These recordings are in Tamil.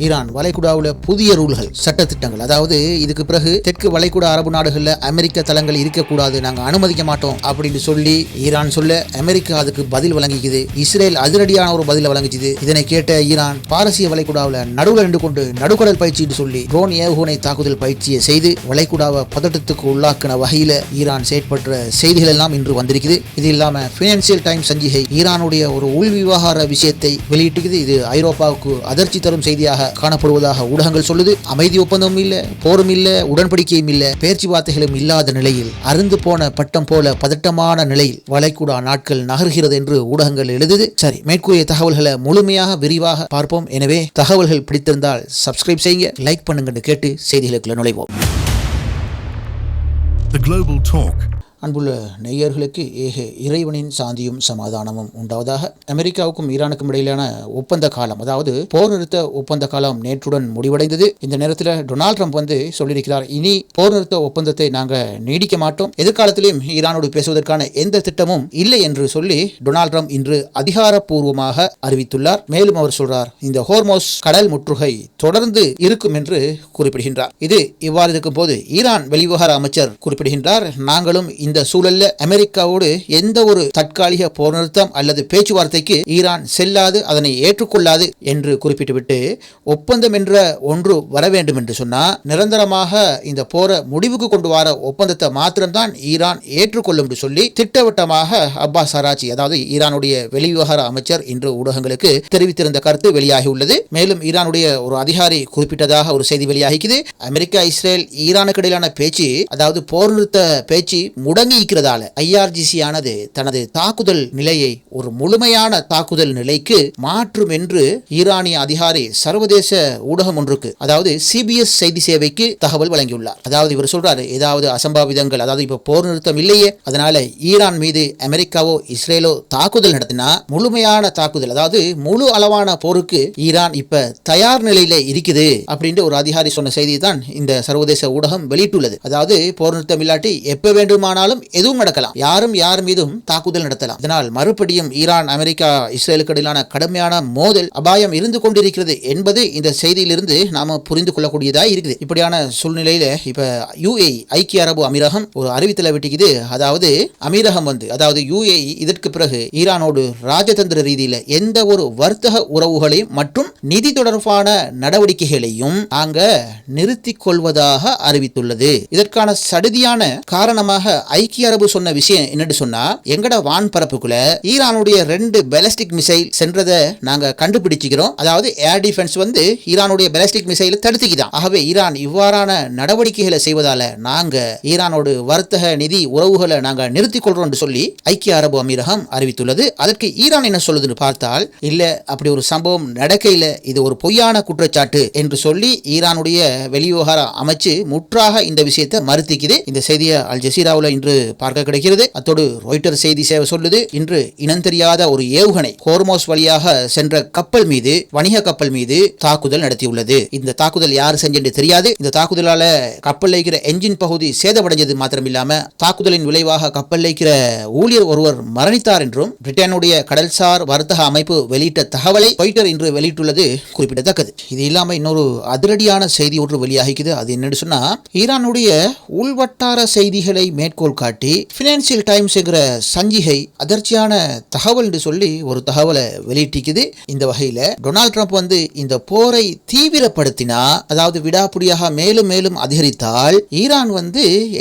ஈரான் வளைகுடாவில் புதிய ரூல்கள் சட்டத்திட்டங்கள், அதாவது இதுக்கு பிறகு தெற்கு வளைகுடா அரபு நாடுகளில் அமெரிக்க தளங்கள் இருக்கக்கூடாது, நாங்கள் அனுமதிக்க மாட்டோம் அப்படின்னு சொல்லி ஈரான் சொல்ல அமெரிக்கா அதுக்கு பதில் வழங்கிக்குது. இஸ்ரேல் அதிரடியான ஒரு பதில் வழங்கிச்சுது. இதனை கேட்ட ஈரான் பாரசீக வளைகுடாவில் நடுவில் நின்று கொண்டு நடுக்கடல் பயிற்சின்னு சொல்லி ட்ரோன் ஏவுகணை தாக்குதல் பயிற்சியை செய்து வளைகுடாவை பதட்டத்துக்கு உள்ளாக்கின வகையில் ஈரான் செயற்பட்ட செய்திகள் எல்லாம் இன்று வந்திருக்குது. இது இல்லாம பினான்சியல் டைம்ஸ் சஞ்சிகை ஈரானுடைய ஒரு உள் விவகார விஷயத்தை வெளியிட்டுக்குது. இது ஐரோப்பாவுக்கு அதிர்ச்சி தரும் செய்தியாக காணப்படுவதாக ஊடகங்கள் சொல்லுது. அமைதி ஒப்பந்தமும் இல்ல, போரும் இல்ல, உடன்படிக்கையும் இல்ல, பேச்சுவார்த்தைகளும் இல்லாத நிலையில் அருந்து போன பட்டம் போல பதட்டமான நிலையில் வளைகுடா நாட்கள் நகர்கிறது என்று ஊடகங்கள் எழுதுது. சரி, மேற்கூறிய தகவல்களை முழுமையாக விரிவாக பார்ப்போம். எனவே தகவல்கள் பிடித்திருந்தால் சப்ஸ்கிரைப் செய்யுங்க, லைக் பண்ணுங்க கேட்டு செய்திகளுக்குள்ள நுழைவோம். The Global Talk. அன்புள்ள நேயர்களுக்கு ஏக இறைவனின் சாந்தியும் சமாதானமும் உண்டாவதாக. அமெரிக்காவுக்கும் ஈரானுக்கும் இடையிலான ஒப்பந்த காலம், அதாவது போர் நிறுத்த ஒப்பந்த காலம் நேற்றுடன் முடிவடைந்தது. இந்த நேரத்தில் டொனால்ட் ட்ரம்ப் சொல்லியிருக்கிறார், இனி போர் நிறுத்த ஒப்பந்தத்தை நாங்கள் நீடிக்க மாட்டோம், எதிர்காலத்திலும் ஈரானோடு பேசுவதற்கான எந்த திட்டமும் இல்லை என்று சொல்லி டொனால்ட் ட்ரம்ப் இன்று அதிகாரப்பூர்வமாக அறிவித்துள்ளார். மேலும் அவர் சொல்றார், இந்த ஹோர்மோஸ் கடல் முற்றுகை தொடர்ந்து இருக்கும் என்று குறிப்பிடுகின்றார். இது இவ்வாறு இருக்கும் போது ஈரான் வெளிவிவகார அமைச்சர் குறிப்பிடுகின்றார், நாங்களும் இந்த சூழல்ல அமெரிக்காவோடு எந்த ஒரு தற்காலிக போர் நிறுத்தம் அல்லது பேச்சுவார்த்தைக்கு ஈரான் செல்லாது, அதனை ஏற்றுக்கொள்ளாது என்று குறிப்பிட்டுவிட்டு ஒப்பந்தம் என்ற ஒன்று வர வேண்டும் என்று சொன்னால் நிரந்தரமாக இந்த போரை முடிவுக்கு கொண்டு வர ஒப்பந்தத்தை மாத்திரம்தான் ஈரான் ஏற்றுக்கொள்ளும் என்று சொல்லி திட்டவட்டமாக அப்பாஸ் அராச்சி, அதாவது ஈரானுடைய வெளிவிவகார அமைச்சர் இன்று ஊடகங்களுக்கு தெரிவித்திருந்த கருத்து வெளியாகியுள்ளது. மேலும் ஈரானுடைய ஒரு அதிகாரி குறிப்பிட்டதாக ஒரு செய்தி வெளியாகிக்குது. அமெரிக்கா இஸ்ரேல் ஈரானுக்கு இடையிலான பேச்சு, அதாவது போர் நிறுத்த பேச்சு முடங்கி இருக்கிறதால IRGC ஆனது தனது தாக்குதல் நிலையை ஒரு முழுமையான தாக்குதல் நிலைக்கு மாற்றும் என்று ஈரானிய அதிகாரி சர்வதேச ஊடகம் ஒன்றுக்கு, அதாவது CBS செய்தி சேவைக்கு தகவல் வழங்கியுள்ளார். அதாவது இவர் சொல்றாரு, ஏதாவது அசம்பாவிதங்கள், அதாவது இப்ப போர் நிறுத்தம் இல்லையே, அதனால ஈரான் மீது அமெரிக்காவோ இஸ்ரேலோ தாக்குதல் நடத்தினா முழுமையான தாக்குதல், அதாவது முழு அளவான போருக்கு ஈரான் இப்ப தயார் நிலையில இருக்குது அப்படின்னு ஒரு அதிகாரி சொன்ன செய்தி தான் இந்த சர்வதேச ஊடகம் வெளியிட்டுள்ளது. அதாவது போர் நிறுத்தம் இல்லாட்டி எப்ப வேண்டுமானாலும் எதுவும் நடக்கலாம், யாரும் யார் மீதும் தாக்குதல் நடத்தலாம். இதனால் மறுபடியும் ஈரான் அமெரிக்கா இஸ்ரேலுக்கு இடையிலான கடுமையான மோதல் அபாயம் இருந்து கொண்டிருக்கிறது என்பது இந்த செய்தியிலிருந்து நாம புரிந்து கொள்ளக்கூடியதா இருக்குது. இப்படியான சூழ்நிலையில இப்ப UAE ஐக்கிய அரபு அமீரகம் ஒரு அறிவித்தலை விட்டுக்குது. அதாவது அமீரகம் அதாவது UAE இதற்கு பிறகு ஈரானோடு ராஜதந்திர ரீதியில எந்த ஒரு வர்த்தக உறவுகளையும் மற்றும் நிதி தொடர்பான நடவடிக்கைகளையும் நாங்க நிறுத்திக் கொள்வதாக அறிவித்துள்ளது. இதற்கான சடுதியான காரணமாக ஐக்கிய அரபு சொன்ன விஷயம் என்னன்னு சொன்னா, எங்கட வான்பரப்புக்குள்ள ஈரானுடைய 2 பேலிஸ்டிக் மிசைல் சென்றதை நாங்க கண்டுபிடிச்சிக்கிறோம். அதாவது ஏர் டிஃபென்ஸ் ஈரானுடைய பேலிஸ்டிக் மிசைலை தடுத்துக்கிதான். ஆகவே ஈரான் இவ்வாறான நடவடிக்கைகளை செய்வதால நாங்க ஈரானோடு வர்த்தக நிதி உறவுகளை நாங்க நிறுத்திக் கொள்றோம் என்று சொல்லி ஐக்கிய அரபு அமீரகம் அறிவித்துள்ளது. அதற்கு ஈரான் என்ன சொல்லுதுன்னு பார்த்தால், இல்ல அப்படி ஒரு சம்பவம் நடக்கையில இது ஒரு பொய்யான குற்றச்சாட்டு என்று சொல்லி ஈரானுடைய வெளிவிவகார அமைச்சு முற்றாக இந்த விஷயத்தை மறுத்திக்குது. இந்த செய்தியை அல் ஜசீராவில் இன்று பார்க்க கிடைக்கிறது. அத்தோடு ராய்ட்டர் செய்தி சேவை சொல்லுது, இன்று இனம் தெரியாத ஒரு ஏவுகணை ஹோர்மோஸ் வழியாக சென்ற கப்பல் மீது, வணிக கப்பல் மீது தாக்குதல் நடத்தியுள்ளது. இந்த தாக்குதல் யார் செஞ்சு தெரியாது. இந்த தாக்குதலால கப்பல் இருக்கிற என்ஜின் பகுதி சேதமடைஞ்சது மாத்திரமில்லாம தாக்குதலின் விளைவாக கப்பல் இருக்கிற ஊழியர் ஒருவர் மரணித்தார் என்றும் பிரிட்டனுடைய கடல்சார் வர்த்தக அமைப்பு வெளியிட்ட தகவலை ராய்ட்டர் இன்று வெளியிட்டுள்ளது குறிப்பிடத்தக்கது. இது இல்லாம இன்னொரு அதிரடியான செய்தி ஒன்று வெளியாகிக்குது. அது என்னன்னு சொன்னா, ஈரானுடைய உள்வட்டார செய்திகளை மேற்கோள் காட்டி பினான்சியல் டைம்ஸ் என்கிற சஞ்சிகை அதிர்ச்சியான தகவல் என்று சொல்லி ஒரு தகவலை வெளியிட்டிருக்குது. இந்த வகையில டொனால்ட் ட்ரம்ப் இந்த போரை தீவிரப்படுத்தினா, அதாவது விடாப்புடியாக மேலும் மேலும் அதிகரித்தால் ஈரான்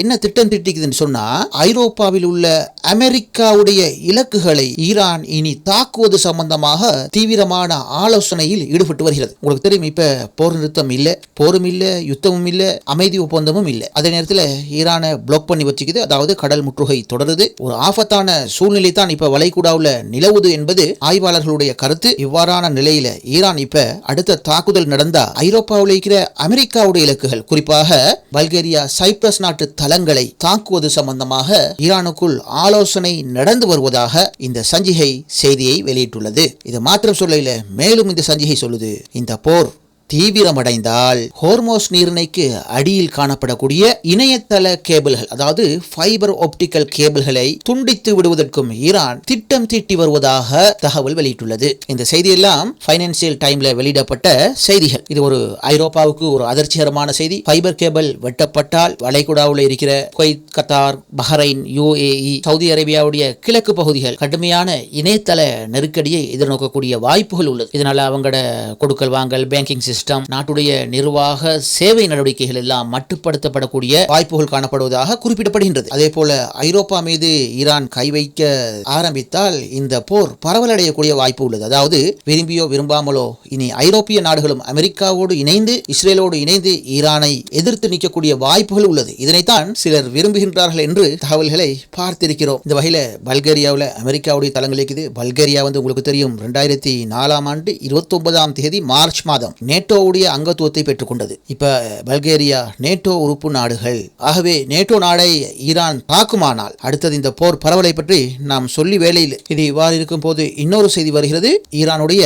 என்ன திட்டம் திட்டிக்குதுன்னு சொன்னா, ஐரோப்பாவில் உள்ள அமெரிக்காவுடைய இலக்குகளை ஈரான் இனி தாக்குவது சம்பந்தமாக தீவிரமான ஆலோசனையில் ஈடுபட்டு வருகிறது. உங்களுக்கு தெரியும், இப்ப போர் நிறுத்தம் இல்ல, போரும் இல்ல, யுத்தமும் இல்ல, அமைதி ஒப்பந்தமும் இல்ல. அதே நேரத்தில் ஈரானை பிளாக் பண்ணி வச்சுக்குது. அதாவது கடல் முற்றுகை தொடருது. ஒரு ஆபத்தான சூழ்நிலை தான் இப்ப வளைகுடாவில் நிலவுது என்பது ஆய்வாளர்களுடைய கருத்து. இவ்வாறான நிலையில ஈரான் இப்ப அடுத்த தாக்குதல் நடந்தா ஐரோப்பாவில் இருக்கிற அமெரிக்காவுடைய இலக்குகள், குறிப்பாக பல்கேரியா, சைப்ரஸ் நாட்டு தளங்களை தாக்குவது சம்பந்தமாக ஈரானுக்குள் ஆலோசனை நடந்து வருவதாக இந்த சஞ்சிகை செய்தியை வெளியிட்டுள்ளது. இது மாத்திரம் சொல்லல, மேலும் இந்த சஞ்சிகை சொல்லுது, இந்த போர் தீவிரமடைந்தால் ஹோர்மோஸ் நீரிணைக்கு அடியில் காணப்படக்கூடிய இணையதள கேபிள்கள், அதாவது ஃபைபர் ஆப்டிக்கல் கேபிள்களை துண்டித்து விடுவதற்கும் ஈரான் திட்டம் தீட்டி வருவதாக தகவல் வெளியிட்டுள்ளது. இந்த செய்தியெல்லாம் பைனான்சியல் டைம்ல வெளியிடப்பட்ட செய்திகள். இது ஒரு ஐரோப்பாவுக்கு ஒரு அதிர்ச்சிகரமான செய்தி. ஃபைபர் கேபிள் வெட்டப்பட்டால் வளைகுடாவில் இருக்கிற Kuwait, Qatar, Bahrain, UAE, Saudi அரேபியாவுடைய கிழக்கு பகுதிகள் கடுமையான இணையதள நெருக்கடியை எதிர்நோக்கக்கூடிய வாய்ப்புகள் உள்ளது. இதனால அவங்களோட கொடுக்கல் வாங்கல், பேங்கிங் சிஸ்டம், நாட்டுடைய நிர்வாக சேவை நடவடிக்கைகள் எல்லாம் மட்டுப்படுத்தப்படக்கூடிய வாய்ப்புகள் காணப்படுவதாக குறிப்பிடப்படுகின்றது. அதே போல ஐரோப்பா மீது ஈரான் கை வைக்க ஆரம்பித்தால் இந்த போர் பரவலடையக்கூடிய வாய்ப்பு உள்ளது. அதாவது விரும்பியோ விரும்பாமலோ இனி ஐரோப்பிய நாடுகளும் அமெரிக்காவோடு இணைந்து, இஸ்ரேலோடு இணைந்து ஈரானை எதிர்த்து நிற்கக்கூடிய வாய்ப்புகள் உள்ளது. இதனைத்தான் சிலர் விரும்புகின்றார்கள் என்று தகவல்களை பார்த்திருக்கிறோம். இந்த வகையில பல்கேரியாவில் அமெரிக்காவுடைய தளங்கள் இருக்குது. பல்கேரியா உங்களுக்கு தெரியும் 2004 ஆண்டு 29ஆம் தேதி மார்ச் மாதம் நேட்டோவுடைய அங்கத்துவத்தை பெற்றுக்கொண்டது. இப்ப பல்கேரியா நேட்டோ உறுப்பு நாடுகள். ஆகவே நேட்டோ நாடை ஈரான் தாக்குமானால் அடுத்தது இந்த போர் பரவலை பற்றி நாம் சொல்லி வேலையில். இது இவ்வாறு இருக்கும் போது இன்னொரு செய்தி வருகிறது. ஈரானுடைய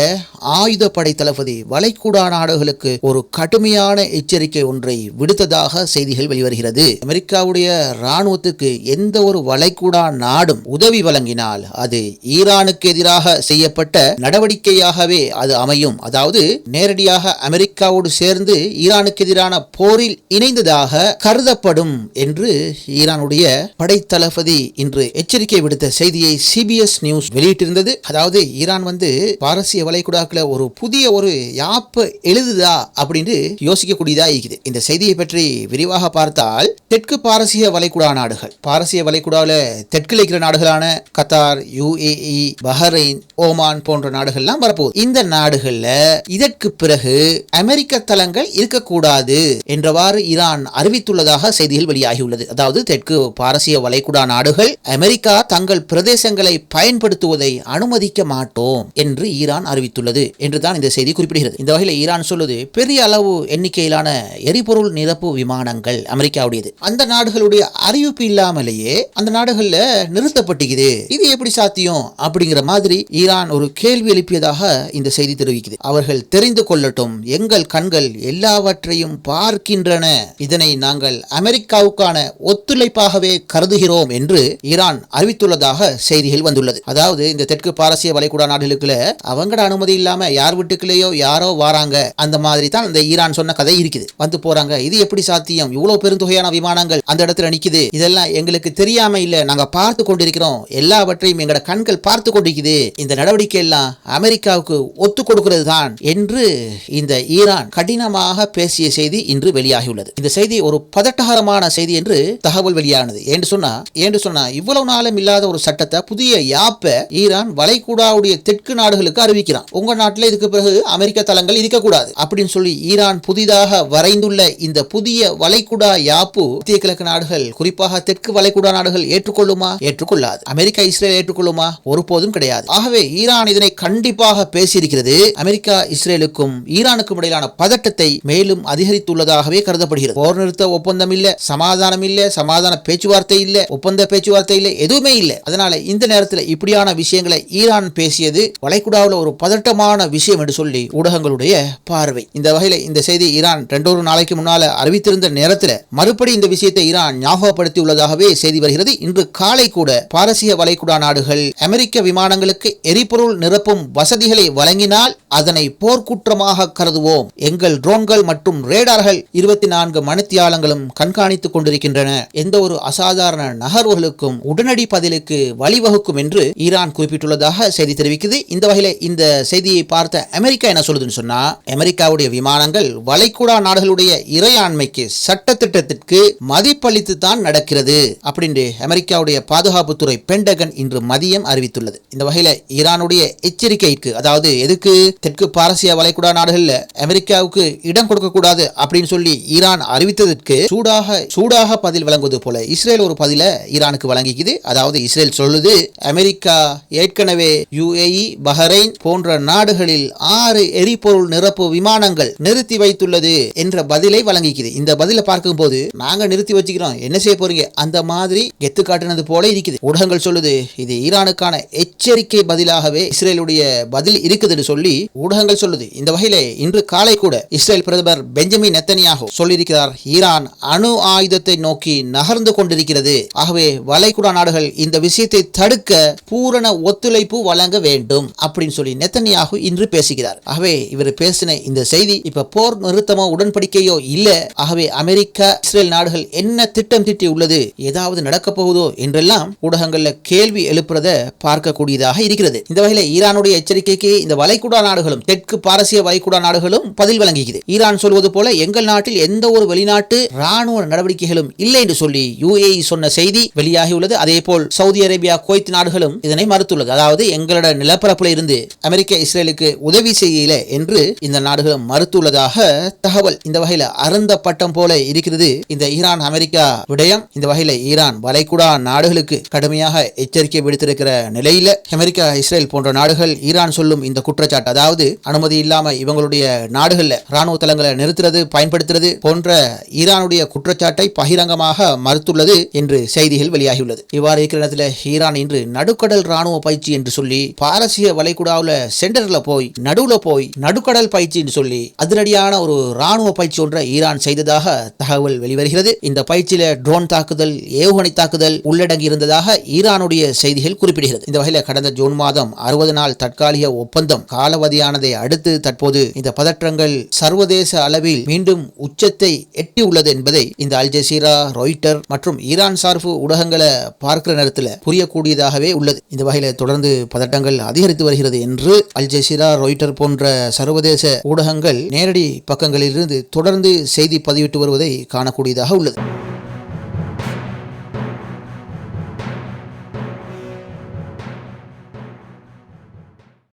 ஆயுதப்படை தளபதி வளைகுடா நாடுகளுக்கு ஒரு கடுமையான எச்சரிக்கை ஒன்றை விடுத்ததாக செய்திகள் வெளிவருகிறது. அமெரிக்காவுடைய ராணுவத்துக்கு எந்த ஒரு வளைகுடா நாடும் உதவி வழங்கினால் அது ஈரானுக்கு எதிராக செய்யப்பட்ட நடவடிக்கையாகவே அது அமையும். அதாவது நேரடியாக அமெரிக்காவோடு சேர்ந்து ஈரானுக்கு எதிரான போரில் இணைந்ததாக கருதப்படும் என்று ஈரானுடைய படைத்தளபதி இன்று எச்சரிக்கை விடுத்த செய்தியை CBS நியூஸ் வெளியிட்டிருந்தது. அதாவது ஈரான் பாரசீக வளைகுடாக்குல ஒரு புதிய ஒரு யாப்ப எழுதுதா அப்படின்னு யோசிக்கக்கூடியதா இருக்குது. இந்த செய்தியை பற்றி விரிவாக பார்த்தால் தெற்கு பாரசீக வளைகுடா நாடுகள், பாரசீக வளைகுடாவில் தெற்கில் இருக்கிற நாடுகளான கத்தார், UAE, பஹ்ரைன், ஓமான் போன்ற நாடுகள்லாம் வரப்போகுது. இந்த நாடுகள்ல இதற்கு பிறகு அமெரிக்க தளங்கள் இருக்கக்கூடாது என்றவாறு ஈரான் அறிவித்துள்ளதாக செய்திகள் வெளியாகியுள்ளது. அதாவது தெற்கு பாரசீக வளைகுடா நாடுகள் அமெரிக்கா தங்கள் பிரதேசங்களை பயன்படுத்துவதை அனுமதிக்க மாட்டோம் என்று ஈரான் அறிவித்துள்ளது என்றுதான் இந்த செய்தி குறிப்பிடுகிறது. இந்த வகையில் ஈரான் சொல்லுது, பெரிய அளவு எண்ணிக்கையிலான எரிபொருள் நிரப்பு விமானங்கள் அமெரிக்காவுடையது அந்த நாடுகளுடைய அறிவிப்பு இல்லாமலேயே அந்த நாடுகள்ல நிறுத்தப்பட்டிருக்குது. இது எப்படி சாத்தியம் அப்படிங்கிற மாதிரி ஈரான் ஒரு கேள்வி எழுப்பியதாக இந்த செய்தி தெரிவிக்குது. அவர்கள் தெரிந்து கொள்ளட்டும், எங்கள் கண்கள் எல்லாவற்றையும் பார்க்கின்றன, இதனை நாங்கள் அமெரிக்காவுக்கான ஒத்துழைப்பாகவே கருதுகிறோம் என்று ஈரான் அறிவித்துள்ளதாக செய்திகள் வந்துள்ளது. அதாவது இந்த தெற்கு பாரசீக வளைகுடா நாடுகளுக்குள்ள அவங்களோட அனுமதி இல்லாம யார் வீட்டுக்குள்ளேயோ யாரோ வாராங்க, அந்த மாதிரி தான் இந்த ஈரான் சொன்ன கதை இருக்குது. வந்து போறாங்க, இது எப்படி சாத்தியம், இவ்வளவு பெருந்தொகையான விமானங்கள் அந்த இடத்துல நிக்குது, இதெல்லாம் எங்களுக்கு தெரியாம இல்ல, நாங்க பார்த்து கொண்டிருக்கிறோம், எல்லாவற்றையும் எங்களோட கண்கள் பார்த்து கொண்டிருக்குது, இந்த நடவடிக்கை எல்லாம் அமெரிக்காவுக்கு ஒத்து கொடுக்கிறது தான் என்று இந்த ஈரான் கடினமாக பேசிய செய்தி இன்று வெளியாகியுள்ளது. இந்த செய்தி ஒரு பதட்டகரமான செய்தி என்று தகவல் வெளியானது. ஏன்னு சொன்னா இவ்வளவு நாளும் இல்லாத ஒரு சட்டத்தை, புதிய யாப்ப ஈரான் வளைகுடாவுடைய தெற்கு நாடுகளுக்கு அறிவிக்கிறான். உங்க நாட்டில் இதுக்கு பிறகு அமெரிக்க தளங்கள் இருக்கக்கூடாது அப்படின்னு சொல்லி ஈரான் புதிதாக வரைந்துள்ள இந்த புதிய வளைகுடா யாப்பு மத்திய கிழக்கு நாடுகள், குறிப்பாக தெற்கு வளைகுடா நாடுகள் ஏற்றுக்கொள்ளுமா? ஏற்றுக்கொள்ளாது. America, Israel ஏற்றுக்கொள்ளுமா? ஒருபோதும் கிடையாது. ஆகவே ஈரான் இதனை கண்டிப்பாக பேசியிருக்கிறது. அமெரிக்கா, இஸ்ரேலுக்கும் ஈரானுக்கும் இடையிலான பதட்டத்தை மேலும் அதிகரித்துள்ளதாகவே கருதப்படுகிறது. போர் நிறுத்த ஒப்பந்தம் இல்ல, சமாதானம் இல்ல, சமாதான பேச்சுவார்த்தை இல்ல, ஒப்பந்த பேச்சுவார்த்தை இல்ல, எதுவுமே இல்ல. அதனால இந்த நேரத்தில் இப்படியான விஷயங்களை ஈரான் பேசியது வளைகுடாவில் ஒரு பதட்டமான விஷயம் என்று சொல்லி ஊடகங்களுடைய பார்வை. இந்த வகையில இந்த செய்தி ஈரான் 2 நாளைக்கு முன்னால அறிவித்திருந்த நேரத்தில் மறுபடி இந்த விஷயத்தை ஈரான் ஞாபகப்படுத்தி உள்ளதாகவே செய்தி வருகிறது. இன்று காலை கூட பாரசீக வளைகுடா நாடுகள் அமெரிக்க விமானங்களுக்கு எரிபொருள் நிரப்பும் வசதிகளை வழங்கினால் அதனை போர்க்குற்றமாக கருதுவோம், எங்கள் ட்ரோன்கள் மற்றும் ரேடார்கள் 24 மணித்தியாலங்களும் கண்காணித்துக் கொண்டிருக்கின்றன, எந்த ஒரு அசாதாரண நகர்வுகளுக்கும் உடனடி பதிலுக்கு வழிவகுக்கும் என்று ஈரான் குறிப்பிட்டுள்ளதாக செய்தி தெரிவிக்குது. இந்த வகையில இந்த செய்தியை பார்த்த அமெரிக்கா என்ன சொல்லுதுன்னு சொன்னா, அமெரிக்காவுடைய விமானங்கள் வளைகுடா நாடுகளுடைய இறையாண்மைக்கு சட்டத்திட்டத்திற்கு மதிப்பளித்து தான் நடக்கிறது அப்படின்னு அமெரிக்காவுடைய பாதுகாப்புத்துறை பென்டகன் இன்று மதியம் அறிவித்துள்ளது. இந்த வகையில ஈரானுடைய எச்சரிக்கைக்கு, அதாவது எதுக்கு தெற்கு பாரசீக வளைகுடா நாடுகள்ல அமெரிக்காவுக்கு இடம் கொடுக்க கூடாது அப்படின்னு சொல்லி ஈரான் அறிவித்ததற்கு சூடாக பதில் வழங்குவது போல இஸ்ரேல் ஒரு பதில ஈரானுக்கு வழங்கிக்குது. அதாவது இஸ்ரேல் சொல்லுது, அமெரிக்கா ஏற்கனவே UAE, பஹ்ரைன் போன்ற நாடுகளில் 6 எரிபொருள் நிரப்பு விமானங்கள் நிறுத்தி வைத்துள்ளது என்ற பதிலை வழங்கிக்குது. இந்த பதிலை பார்க்கும்போது நாங்க நிறுத்தி வச்சுக்கிறோம், என்ன செய்ய போறீங்க அந்த மாதிரி கெத்து காட்டினது போல இருக்குது. ஊடகங்கள் சொல்லுது, இது ஈரானுக்கான எச்சரிக்கை பதிலாகவே இஸ்ரேலுடைய பதில் இருக்குதுன்னு சொல்லி ஊடகங்கள் சொல்லுது. இந்த வகையில இன்று காலை கூட இஸ்ரேல் பிரதமர் பெஞ்சமின் நெத்தனியாகு சொல்லியிருக்கிறார், ஈரான் அணு ஆயுதத்தை நோக்கி நகர்ந்து கொண்டிருக்கிறது. ஆகவே வளைகுடா நாடுகள் இந்த விஷயத்தை தடுக்க பூரண ஒத்துழைப்பு வழங்க வேண்டும் அப்படின்னு சொல்லி நெத்தனியாகு இன்று பேசுகிறார். ஆகவே இவர் பேசின இந்த செய்தி இப்ப போர் நிறுத்தமோ உடன்படிக்கையோ இல்ல. ஆகவே அமெரிக்கா இஸ்ரேல் நாடுகள் என்ன திட்டம் தீட்டி உள்ளது, ஏதாவது நடக்க போகுதோ என்றெல்லாம் ஊடகங்கள்ல கேள்வி எழுப்புறத பார்க்கக்கூடியதாக இருக்கிறது. இந்த வகையில் ஈரானுடைய எச்சரிக்கைக்கு இந்த வளைகுடா நாடுகளும் தெற்கு பாரசீக வளைகுடா நாடுகளும் பதில் வழங்குகிறது. ஈரான் சொல்வது போல எங்கள் நாட்டில் எந்த ஒரு வெளிநாட்டு ராணுவ நடவடிக்கைகளும் இல்லை என்று சொல்லி UAE சொன்ன செய்தி வெளியாகியுள்ளது. அதே போல் சவுதி அரேபியா, குவைத் நாடுகளும் இதனை மறுத்துள்ளது. அதாவது எங்களோட நிலப்பரப்பில் இருந்து அமெரிக்கா இஸ்ரேலுக்கு உதவி செய்யல என்று இந்த நாடுகளும் மறுத்துள்ளதாக தகவல். இந்த வகையில் அருந்த பட்டம் போல இருக்கிறது இந்த ஈரான் அமெரிக்கா விடயம். இந்த வகையில் ஈரான் வளைகுடா நாடுகளுக்கு கடுமையாக எச்சரிக்கை விடுத்திருக்கிற நிலையில அமெரிக்கா, இஸ்ரேல் போன்ற நாடுகள் ஈரான் சொல்லும் இந்த குற்றச்சாட்டு, அதாவது அனுமதி இல்லாம இவங்களுடைய நாடுகள்ல ராணுவ தளங்களை நிறுத்துறது, பயன்படுத்துறது போன்ற ஈரானுடைய குற்றச்சாட்டை பகிரங்கமாக மறுத்துள்ளது என்று செய்திகள் வெளியாகியுள்ளது. இவ்வாறு இருக்கிற இடத்துல ஈரான் இன்று நடுக்கடல் ராணுவ பயிற்சி என்று சொல்லி பாரசீக வளைகுடாவில் சென்டர்ல போய் நடுக்கடல் பயிற்சி என்று சொல்லி அதிரடியான ஒரு ராணுவ பயிற்சி ஒன்றை ஈரான் செய்ததாக தகவல் வெளிவருகிறது. இந்த பயிற்சியில ட்ரோன் தாக்குதல், ஏவுகணை தாக்குதல் உள்ளடங்கி இருந்ததாக ஈரானுடைய செய்திகள் குறிப்பிடுகிறது. இந்த வகையில் கடந்த ஜூன் மாதம் 60 நாள் தற்காலிக ஒப்பந்தம் காலாவதியானதை அடுத்து தற்போது இந்த பதற்றங்கள் சர்வதேச அளவில் மீண்டும் உச்சத்தை எட்டியுள்ளது என்பதை இந்த அல் ஜசீரா, ராய்ட்டர் மற்றும் ஈரான் சார்பு ஊடகங்களை பார்க்கிற நேரத்தில் புரியக்கூடியதாகவே உள்ளது. இந்த வகையில் தொடர்ந்து பதட்டங்கள் அதிகரித்து வருகிறது என்று அல் ஜசீரா, ராய்ட்டர் போன்ற சர்வதேச ஊடகங்கள் நேரடி பக்கங்களிலிருந்து தொடர்ந்து செய்தி பதிவிட்டு வருவதை காணக்கூடியதாக உள்ளது.